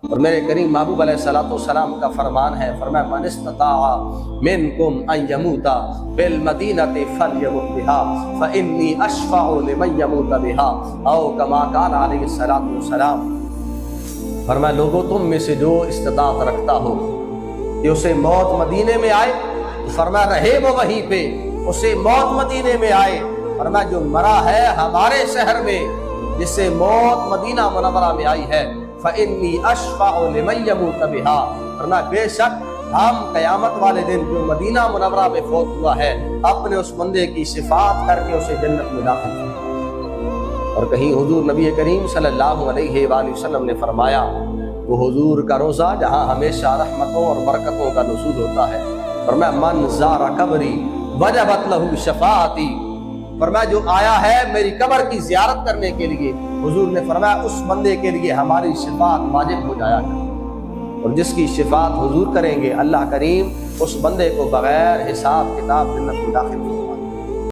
اور میرے کریم محبوب علیہ الصلوۃ والسلام کا فرمان ہے، فرمایا من استطاع منکم ان یموت بالمدینۃ فلیمت بها فانی اشفع لمن یموت بها او کما قال علیہ الصلوۃ والسلام۔ فرمایا لوگوں تم میں سے جو استطاعت رکھتا ہو کہ اسے موت مدینے میں آئے تو فرمایا رہے وہ وہیں پہ، اسے موت مدینے میں آئے۔ فرمایا جو مرا ہے ہمارے شہر میں، جس سے موت مدینہ منورہ میں آئی ہے، فإنی اشفع لمن یموت بها، فرمایا بے شک ہم قیامت والے دن جو مدینہ منورہ میں فوت ہوا ہے اپنے اس بندے کی شفاعت کر کے اسے جنت میں داخل کریں۔ اور کہیں حضور نبی کریم صلی اللہ علیہ وآلہ وسلم نے فرمایا وہ حضور کا روزہ جہاں ہمیشہ رحمتوں اور برکتوں کا نزول ہوتا ہے، فرمایا من زار قبری وجبت لہ شفاعتی، فرمایا جو آیا ہے میری قبر کی زیارت کرنے کے لیے، حضور نے فرمایا اس بندے کے لیے ہماری شفاعت واجب ہو جایا کرے، اور جس کی شفاعت حضور کریں گے اللہ کریم اس بندے کو بغیر حساب کتاب جنت میں داخل کریں۔